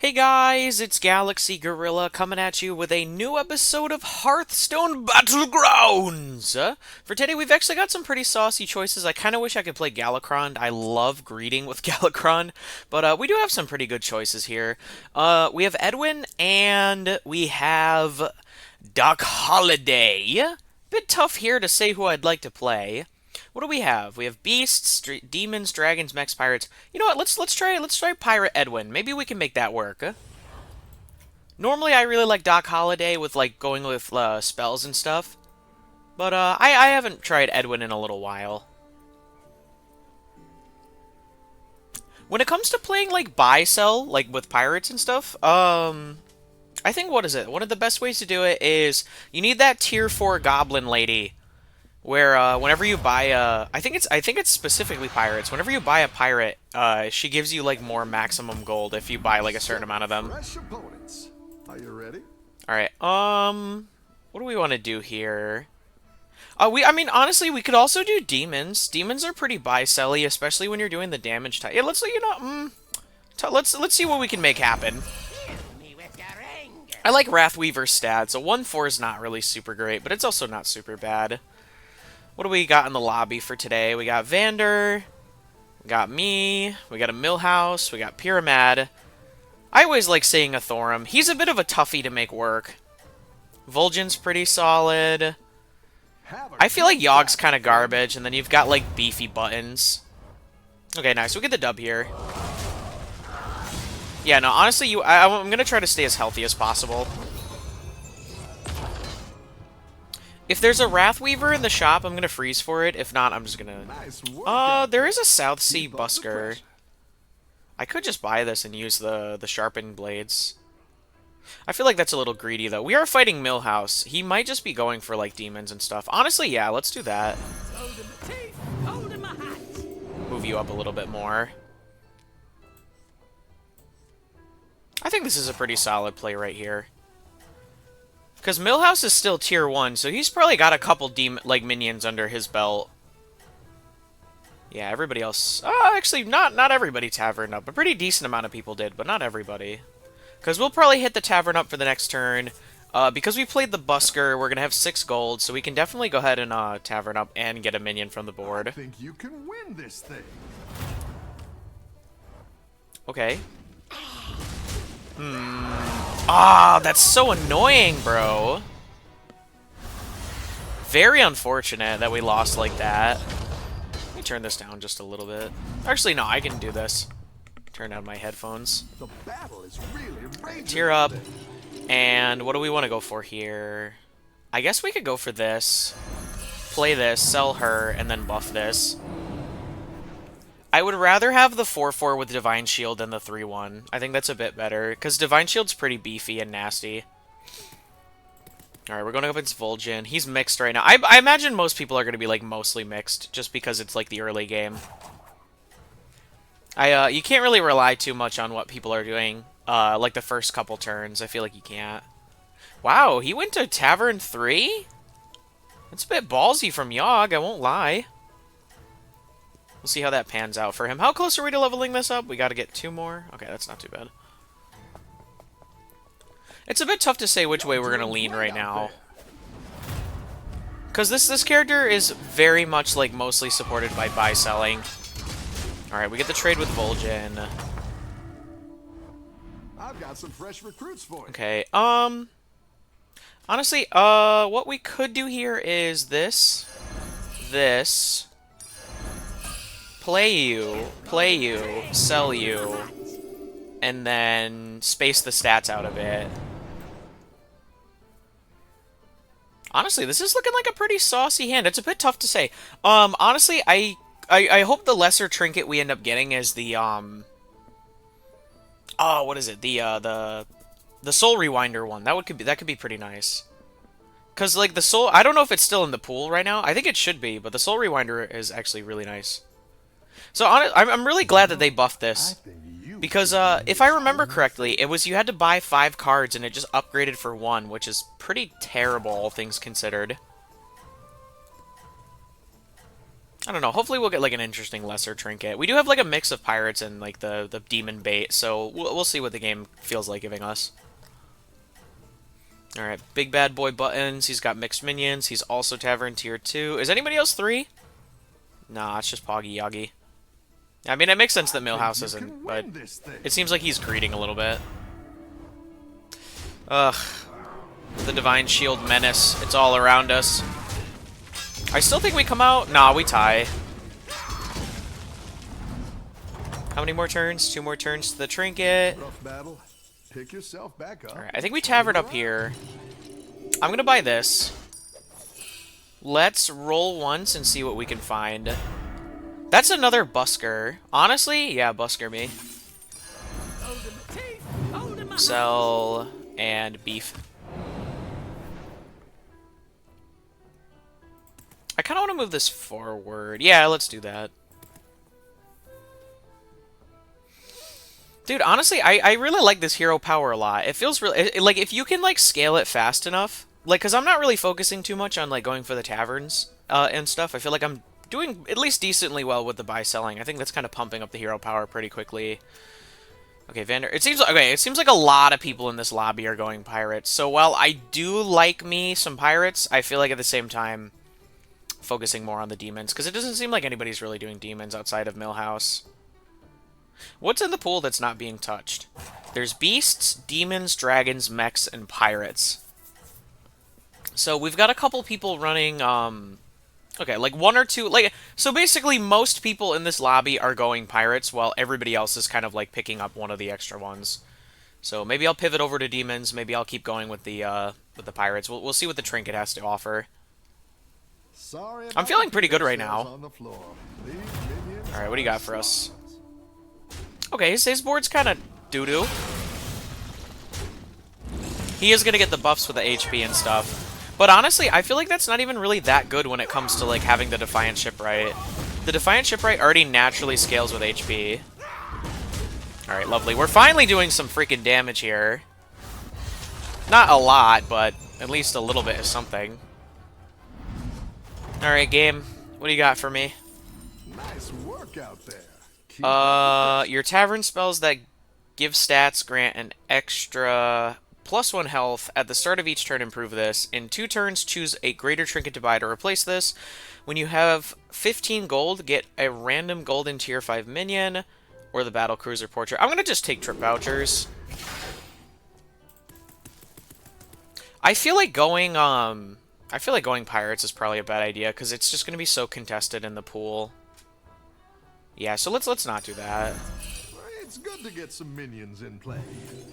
Hey guys, it's GalaxyGorilla coming at you with a new episode of Hearthstone Battlegrounds! For today, we've actually got some pretty saucy choices. I kind of wish I could play Galakron. I love greeting with Galakron, but we do have some pretty good choices here. We have Edwin, and we have Doc Holliday. Bit tough here to say who I'd like to play. What do we have? We have beasts, demons, dragons, mechs, pirates. You know what? Let's try Pirate Edwin. Maybe we can make that work. Normally, I really like Doc Holliday with like going with spells and stuff, but I haven't tried Edwin in a little while. When it comes to playing like buy sell like with pirates and stuff, I think what is it? One of the best ways to do it is you need that tier 4 goblin lady. Where whenever you buy a, I think it's specifically pirates. Whenever you buy a pirate, she gives you like more maximum gold if you buy like a certain amount of them. Fresh opponents. Are you ready? All right. What do we want to do here? I mean, honestly, we could also do demons. Demons are pretty buy-selly, especially when you're doing the damage type. Yeah, let's see what we can make happen. I like Wrathweaver's stats. A 1/4 is not really super great, but it's also not super bad. What do we got in the lobby for today? We got Vander, we got me, we got a Millhouse, we got Pyramid. I always like saying a Thorum. He's a bit of a toughie to make work. Vol'jin's pretty solid. I feel like Yogg's kind of garbage, and then you've got like beefy buttons. Okay, nice. We get the dub here. Yeah, no, honestly, I'm gonna try to stay as healthy as possible. If there's a Wrathweaver in the shop, I'm gonna freeze for it. If not, I'm just gonna... there is a South Sea Busker. I could just buy this and use the sharpened blades. I feel like that's a little greedy, though. We are fighting Millhouse. He might just be going for, like, demons and stuff. Honestly, yeah, let's do that. Move you up a little bit more. I think this is a pretty solid play right here. Because Millhouse is still tier 1, so he's probably got a couple minions under his belt. Yeah, everybody else... actually, not everybody taverned up. A pretty decent amount of people did, but not everybody. Because we'll probably hit the tavern up for the next turn. Because we played the Busker, we're going to have 6 gold, so we can definitely go ahead and tavern up and get a minion from the board. I think you can win this thing. Okay. Ah, that's so annoying, bro. Very unfortunate that we lost like that. Let me turn this down just a little bit. Actually, no, I can do this. Turn down my headphones. The battle is really raging. Tear up. And what do we want to go for here? I guess we could go for this. Play this, sell her, and then buff this. I would rather have the 4/4 with Divine Shield than the 3/1. I think that's a bit better, because Divine Shield's pretty beefy and nasty. Alright, we're going up against Vol'jin. He's mixed right now. I imagine most people are going to be, like, mostly mixed, just because it's, like, the early game. You can't really rely too much on what people are doing, like, the first couple turns. I feel like you can't. Wow, he went to Tavern 3? That's a bit ballsy from Yogg, I won't lie. We'll see how that pans out for him. How close are we to leveling this up? We got to get 2 more. Okay, that's not too bad. It's a bit tough to say which way we're going to lean right now. Because this character is very much, like, mostly supported by buy-selling. Alright, we get the trade with Vol'jin. I've got some fresh recruits for you. Okay, honestly, what we could do here is this. Play you, sell you, and then space the stats out of it. Honestly, this is looking like a pretty saucy hand. It's a bit tough to say. Honestly, I hope the lesser trinket we end up getting is the, oh, what is it? The Soul Rewinder one. That could be pretty nice. Because, like, the Soul... I don't know if it's still in the pool right now. I think it should be, but the Soul Rewinder is actually really nice. So, I'm really glad that they buffed this. Because, if I remember correctly, it was you had to buy 5 cards and it just upgraded for 1, which is pretty terrible, all things considered. I don't know. Hopefully we'll get like an interesting lesser trinket. We do have like a mix of pirates and like the demon bait, so we'll see what the game feels like giving us. All right, big bad boy Buttons. He's got mixed minions. He's also Tavern tier 2. Is anybody else 3? Nah, it's just Poggy Yoggy. I mean, it makes sense that Millhouse isn't, but it seems like he's greeting a little bit. Ugh. The Divine Shield Menace. It's all around us. I still think we come out. Nah, we tie. How many more turns? 2 more turns to the trinket. Rough battle. Pick yourself back up. Alright, I think we Tavern up here. I'm gonna buy this. Let's roll once and see what we can find. That's another busker. Honestly, yeah, busker me. Sell and beef. I kind of want to move this forward. Yeah, let's do that. Dude, honestly, I really like this hero power a lot. It feels really... like, if you can, like, scale it fast enough... Like, because I'm not really focusing too much on, like, going for the taverns and stuff. I feel like I'm doing at least decently well with the buy-selling. I think that's kind of pumping up the hero power pretty quickly. Okay, Vander... It seems like a lot of people in this lobby are going pirates. So while I do like me some pirates, I feel like at the same time focusing more on the demons. Because it doesn't seem like anybody's really doing demons outside of Millhouse. What's in the pool that's not being touched? There's beasts, demons, dragons, mechs, and pirates. So we've got a couple people running, okay, like 1 or 2, like, so basically most people in this lobby are going pirates, while everybody else is kind of, like, picking up one of the extra ones. So maybe I'll pivot over to demons, maybe I'll keep going with the pirates. We'll see what the trinket has to offer. I'm feeling pretty good right now. Alright, what do you got for us? Okay, his board's kind of doo-doo. He is going to get the buffs with the HP and stuff. But honestly, I feel like that's not even really that good when it comes to, like, having the Defiant Shipwright. The Defiant Shipwright already naturally scales with HP. Alright, lovely. We're finally doing some freaking damage here. Not a lot, but at least a little bit is something. Alright, game. What do you got for me? Nice work out there. Your tavern spells that give stats grant an extra +1 health. At the start of each turn, improve this. In 2 turns, choose a greater trinket to buy to replace this. When you have 15 gold, get a random golden tier 5 minion or the battle cruiser portrait. I'm gonna just take trip vouchers. I feel like going pirates is probably a bad idea because it's just gonna be so contested in the pool. Yeah, so let's not do that. It's good to get some minions in play.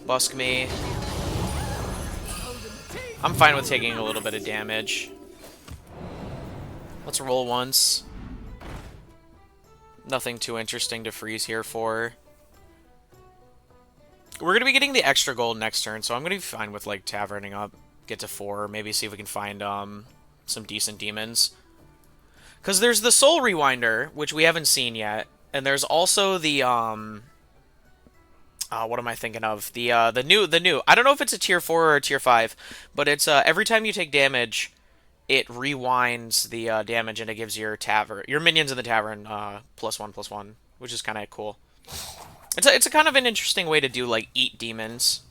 Busk me. I'm fine with taking a little bit of damage. Let's roll once. Nothing too interesting to freeze here for. We're going to be getting the extra gold next turn, so I'm going to be fine with, like, taverning up. Get to 4, maybe see if we can find some decent demons. Because there's the Soul Rewinder, which we haven't seen yet. And there's also the, what am I thinking of? The new, I don't know if it's a tier 4 or a tier 5, but it's, every time you take damage, it rewinds the, damage, and it gives your minions in the tavern, +1/+1, which is kind of cool. It's a kind of an interesting way to do, like, eat demons.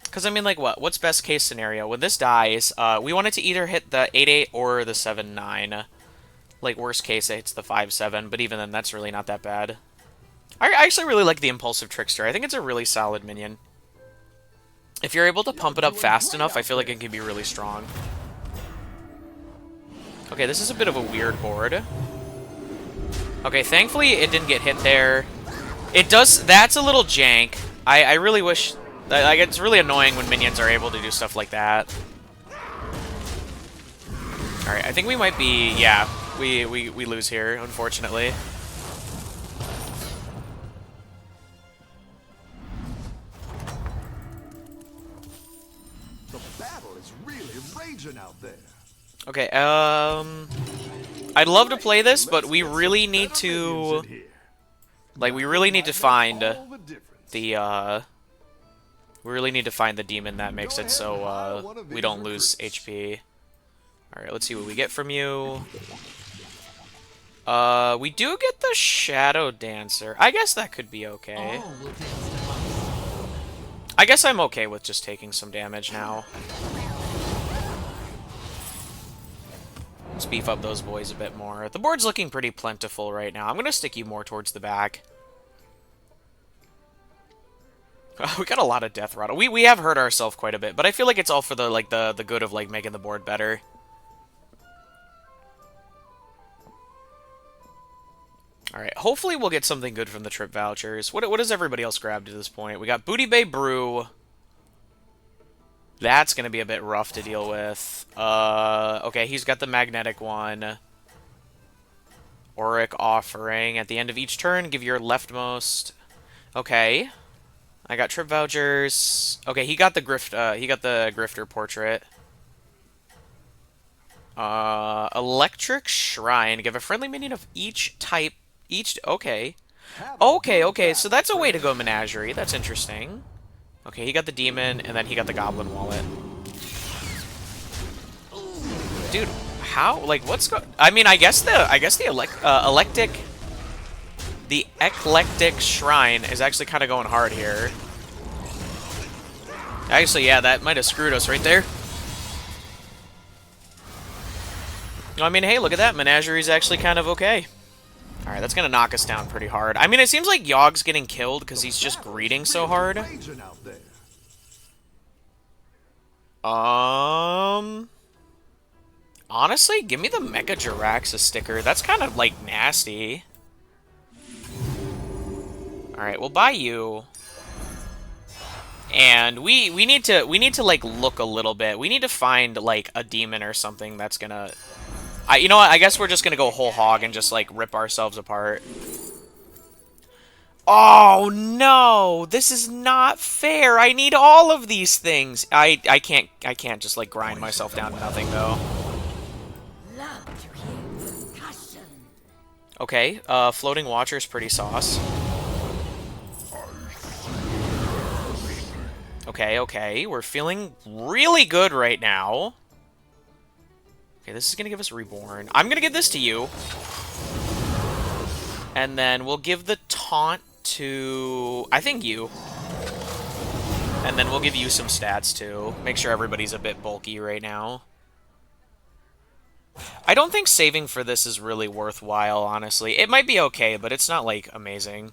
Because, I mean, like, what's best case scenario? When this dies, we want it to either hit the 8/8 or the 7/9. Like, worst case, it hits the 5/7, but even then, that's really not that bad. I actually really like the Impulsive Trickster. I think it's a really solid minion. If you're able to pump it up fast enough, I feel like it can be really strong. Okay, this is a bit of a weird board. Okay, thankfully, it didn't get hit there. It does... That's a little jank. I really wish... Like, it's really annoying when minions are able to do stuff like that. Alright, I think we might be... Yeah, we lose here, unfortunately. The battle is really raging out there. Okay, I'd love to play this, but we really need to... Like, we really need to find the, we really need to find the demon that makes it so, we don't lose HP. Alright, let's see what we get from you. We do get the Shadow Dancer. I guess that could be okay. I guess I'm okay with just taking some damage now. Let's beef up those boys a bit more. The board's looking pretty plentiful right now. I'm gonna stick you more towards the back. We got a lot of death rattle. We have hurt ourselves quite a bit, but I feel like it's all for the the good of like making the board better. Alright, hopefully we'll get something good from the trip vouchers. What does everybody else grab to this point? We got Booty Bay Brew. That's going to be a bit rough to deal with. Okay, he's got the magnetic one. Auric Offering. At the end of each turn, give your leftmost. Okay. I got trip vouchers. Okay, he got the Grifter portrait. Electric Shrine. Give a friendly minion of each type. Okay. Okay, so that's a way to go Menagerie. That's interesting. Okay, he got the Demon, and then he got the Goblin Wallet. Dude, how? Like, what's I mean, I guess the Eclectic Shrine is actually kind of going hard here. Actually, yeah, that might have screwed us right there. I mean, hey, look at that. Menagerie's actually kind of okay. Alright, that's gonna knock us down pretty hard. I mean, it seems like Yogg's getting killed because he's just greeting so hard. Honestly, give me the Mecha Jiraxis sticker. That's kind of, like, nasty. Alright, we'll buy you. And we need to like look a little bit. We need to find like a demon or something that's gonna you know what? I guess we're just gonna go whole hog and just like rip ourselves apart. Oh no! This is not fair. I need all of these things. I can't just like grind myself down to nothing though. Okay, Floating Watcher's pretty sauce. Okay, we're feeling really good right now. Okay, this is gonna give us Reborn. I'm gonna give this to you. And then we'll give the taunt to, I think, you. And then we'll give you some stats too. Make sure everybody's a bit bulky right now. I don't think saving for this is really worthwhile, honestly. It might be okay, but it's not, like, amazing.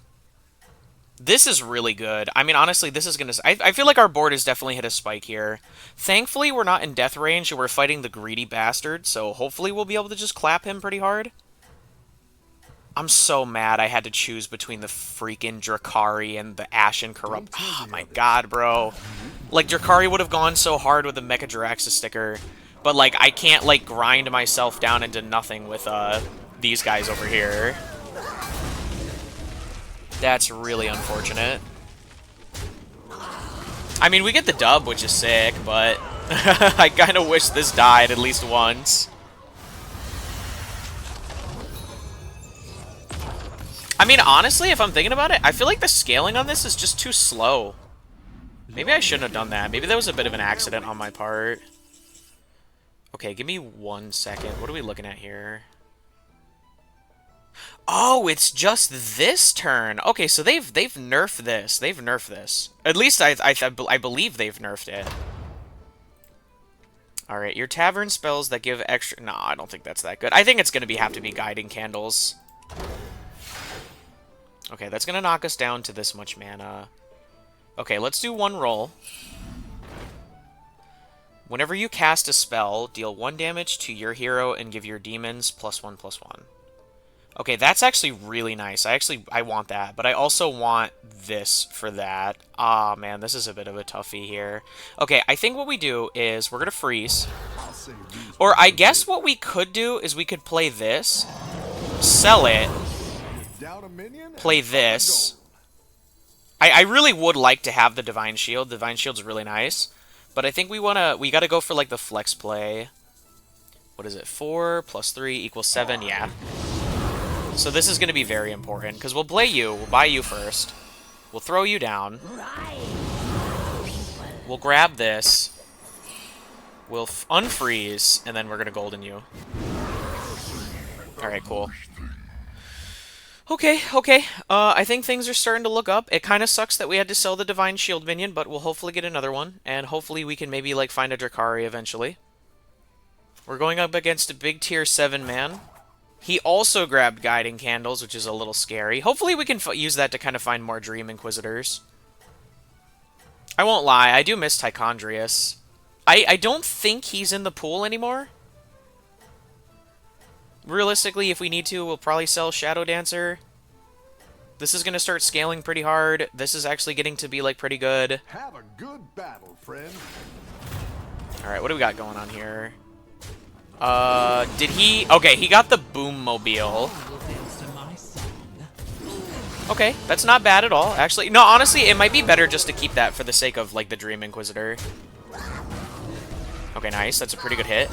This is really good. I mean, honestly, this is gonna... I feel like our board has definitely hit a spike here. Thankfully, we're not in death range, and we're fighting the greedy bastard, so hopefully we'll be able to just clap him pretty hard. I'm so mad I had to choose between the freaking Drakari and the Ashen Corrupt... Oh my god, bro. Like, Drakari would have gone so hard with the Mecha Jiraxis sticker, but, like, I can't, like, grind myself down into nothing with, these guys over here. That's really unfortunate. I mean, we get the dub, which is sick, but I kind of wish this died at least once. I mean, honestly, if I'm thinking about it, I feel like the scaling on this is just too slow. Maybe I shouldn't have done that. Maybe that was a bit of an accident on my part. Okay, give me 1 second. What are we looking at here? Oh, it's just this turn. Okay, so they've nerfed this. They've nerfed this. At least I believe they've nerfed it. All right, your tavern spells that give extra. No, I don't think that's that good. I think it's gonna have to be guiding candles. Okay, that's gonna knock us down to this much mana. Okay, let's do one roll. Whenever you cast a spell, deal 1 damage to your hero and give your demons +1/+1. Okay, that's actually really nice. I want that, but I also want this for that. Ah, man, this is a bit of a toughie here. Okay, I think what we do is we're gonna freeze. Or I guess what we could do is we could play this, sell it, play this. I really would like to have the Divine Shield. Divine Shield's really nice, but I think we gotta go for like the flex play. What is it? 4 + 3 = 7. Yeah. So this is going to be very important, because we'll play you, we'll buy you first, we'll throw you down, we'll grab this, We'll unfreeze, and then we're gonna golden you. Alright, cool. Okay, okay. I think things are starting to look up. It kind of sucks that we had to sell the Divine Shield minion, but we'll hopefully get another one. And hopefully we can maybe, like, find a Drakari eventually. We're going up against a big tier 7 man. He also grabbed Guiding Candles, which is a little scary. Hopefully we can use that to kind of find more Dream Inquisitors. I won't lie, I do miss Tychondrius. I don't think he's in the pool anymore. Realistically, if we need to, we'll probably sell Shadow Dancer. This is going to start scaling pretty hard. This is actually getting to be, like, pretty good. Have a good battle, friend. Alright, what do we got going on here? Did he... Okay, he got the Boom Mobile. Okay, that's not bad at all, actually. No, honestly, it might be better just to keep that for the sake of, like, the Dream Inquisitor. Okay, nice. That's a pretty good hit.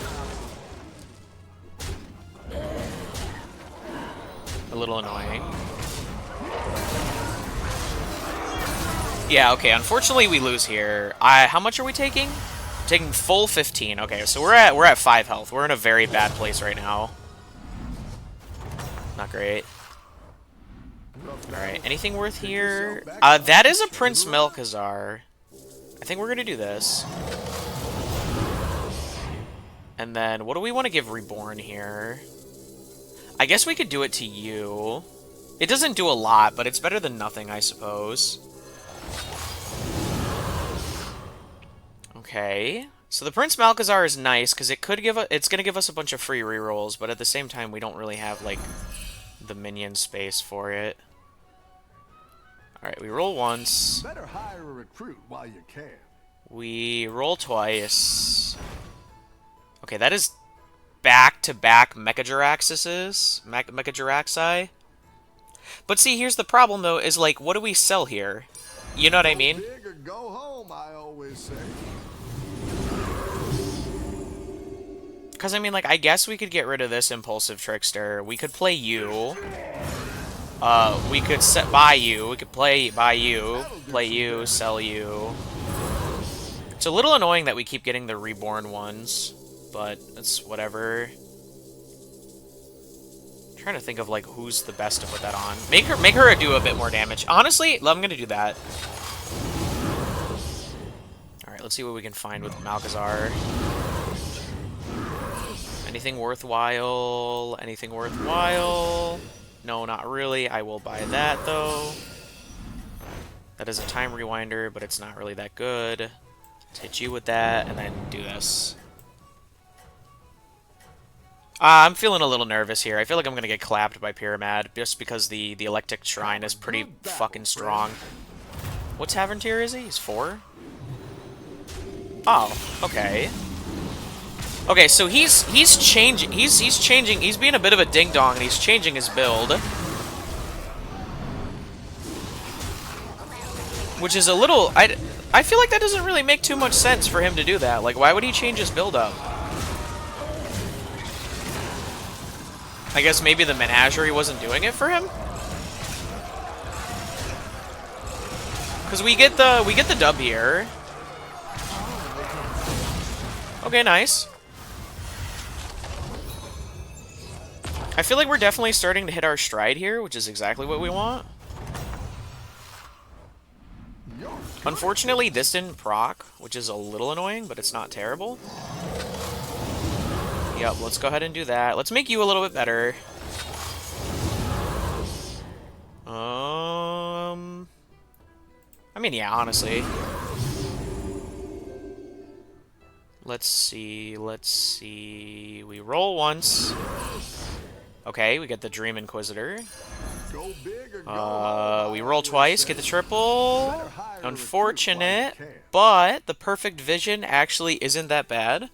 A little annoying. Yeah, okay, unfortunately we lose here. How much are we taking? Taking full 15. Okay, so we're at 5 health. We're in a very bad place right now. Not great. Alright, anything worth here? That is a Prince Melkazar. I think we're gonna do this. And then, what do we want to give Reborn here? I guess we could do it to you. It doesn't do a lot, but it's better than nothing, I suppose. Okay. So the Prince Malkazar is nice, because it's going to give us a bunch of free rerolls, but at the same time, we don't really have, like, the minion space for it. Alright, we roll once. Better hire a recruit while you can. We roll twice. Okay, that is back-to-back Mechajaraxi. But see, here's the problem, though, is, like, what do we sell here? You know what I mean? Go big or go home, I always say. Because, I mean, like, I guess we could get rid of this Impulsive Trickster. We could play you. We could buy you. We could buy you, play you, sell you. It's a little annoying that we keep getting the Reborn ones, but it's whatever. I'm trying to think of, like, who's the best to put that on. Make her do a bit more damage. Honestly, I'm gonna do that. Alright, let's see what we can find with Malkazar. Anything worthwhile? Anything worthwhile? No, not really. I will buy that, though. That is a time rewinder, but it's not really that good. Let's hit you with that, and then do this. I'm feeling a little nervous here. I feel like I'm gonna get clapped by Pyramid, just because the Electric Shrine is pretty fucking strong. What Tavern tier is he? He's 4? Oh, okay. Okay, so he's changing. He's changing. He's being a bit of a ding dong, and he's changing his build, which is a little. I feel like that doesn't really make too much sense for him to do that. Like, why would he change his build up? I guess maybe the Menagerie wasn't doing it for him. Because we get the dub here. Okay, nice. I feel like we're definitely starting to hit our stride here, which is exactly what we want. Unfortunately, this didn't proc, which is a little annoying, but it's not terrible. Yep, let's go ahead and do that. Let's make you a little bit better. I mean, yeah, honestly. Let's see. We roll once. Okay, we get the Dream Inquisitor. We roll twice, get the triple. Unfortunate, but the Perfect Vision actually isn't that bad.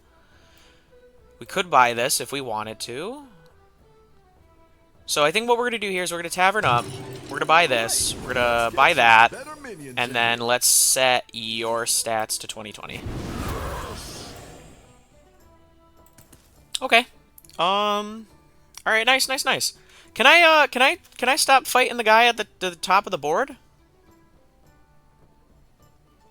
We could buy this if we wanted to. So I think what we're going to do here is we're going to Tavern up. We're going to buy this. We're going to buy that. And then let's set your stats to 2020. Okay. Alright, nice. Can I stop fighting the guy at the top of the board?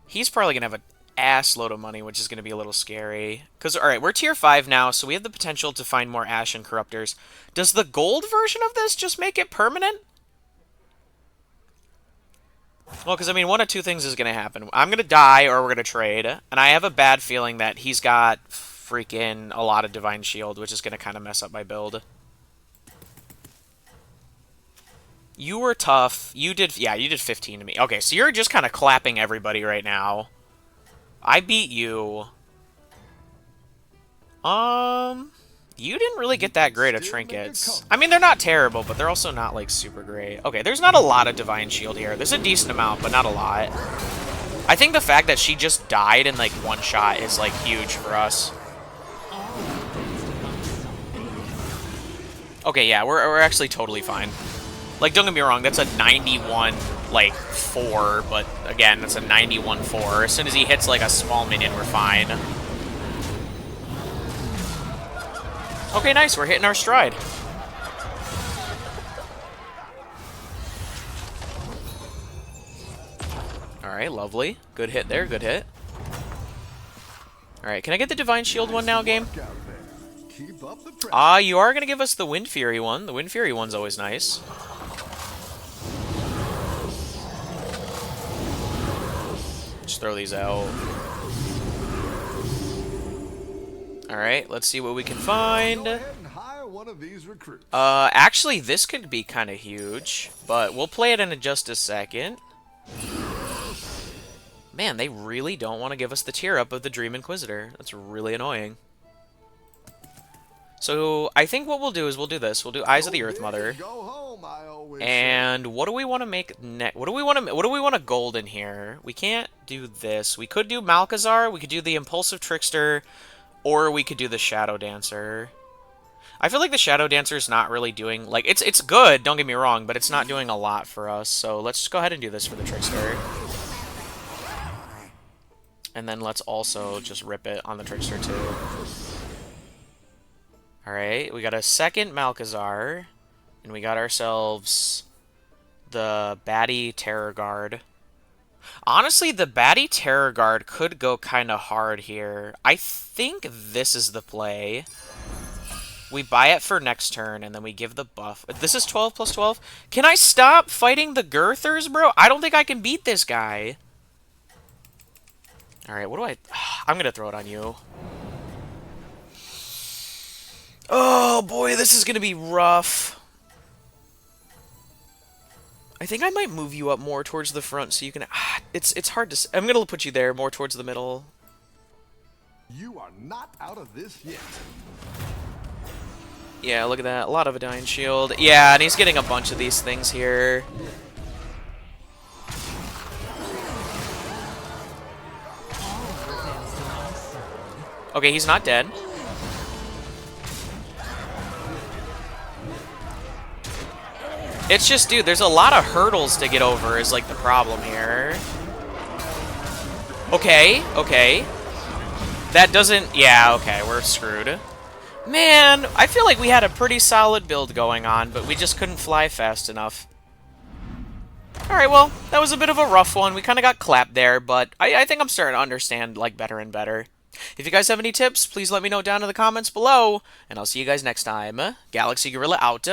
He's probably gonna have an ass load of money, which is going to be a little scary. Because, alright, we're tier 5 now, so we have the potential to find more Ash and Corruptors. Does the gold version of this just make it permanent? Well, because, I mean, one of two things is going to happen. I'm going to die, or we're going to trade. And I have a bad feeling that he's got freaking a lot of Divine Shield, which is going to kind of mess up my build. You were tough. You did, yeah, you did 15 to me. Okay, so you're just kind of clapping everybody right now. I beat you. You didn't really get that great of trinkets. I mean, they're not terrible, but they're also not, like, super great. Okay, there's not a lot of Divine Shield here. There's a decent amount, but not a lot. I think the fact that she just died in, like, one shot is, like, huge for us. Okay, yeah, we're actually totally fine. Like, don't get me wrong, that's a 91, like, 4, but, again, that's a 91 4. As soon as he hits, like, a small minion, we're fine. Okay, nice, we're hitting our stride. Alright, lovely. Good hit there, good hit. Alright, can I get the Divine Shield one now, game? You are going to give us the Wind Fury one. The Wind Fury one's always nice. Just throw these out. Alright, let's see what we can find. Actually, this could be kind of huge, but we'll play it in just a second. Man, they really don't want to give us the tier up of the Dream Inquisitor. That's really annoying. So, I think what we'll do is we'll do this. We'll do Eyes of the Earth Mother. And what do we want to make next? What do we want to gold in here? We can't do this. We could do Malchezaar, we could do the Impulsive Trickster, or we could do the Shadow Dancer. I feel like the Shadow Dancer is not really doing, like, it's good, don't get me wrong, but it's not doing a lot for us. So let's just go ahead and do this for the Trickster. And then let's also just rip it on the Trickster too. Alright, we got a second Malchezaar, and we got ourselves the Batty Terror Guard. Honestly, the Batty Terror Guard could go kind of hard here. I think this is the play. We buy it for next turn, and then we give the buff. This is 12 plus 12. Can I stop fighting the Girthers, bro? I don't think I can beat this guy. Alright, what do I... I'm gonna throw it on you. Oh, boy, this is gonna be rough. I think I might move you up more towards the front so you can... It's hard to... I'm gonna put you there, more towards the middle. You are not out of this yet. Yeah, look at that. A lot of a Divine Shield. Yeah, and he's getting a bunch of these things here. Okay, he's not dead. It's just, dude, there's a lot of hurdles to get over is, like, the problem here. Okay, okay. That doesn't... Yeah, okay, we're screwed. Man, I feel like we had a pretty solid build going on, but we just couldn't fly fast enough. Alright, well, that was a bit of a rough one. We kind of got clapped there, but I think I'm starting to understand, like, better and better. If you guys have any tips, please let me know down in the comments below, and I'll see you guys next time. GalaxyGorilla out.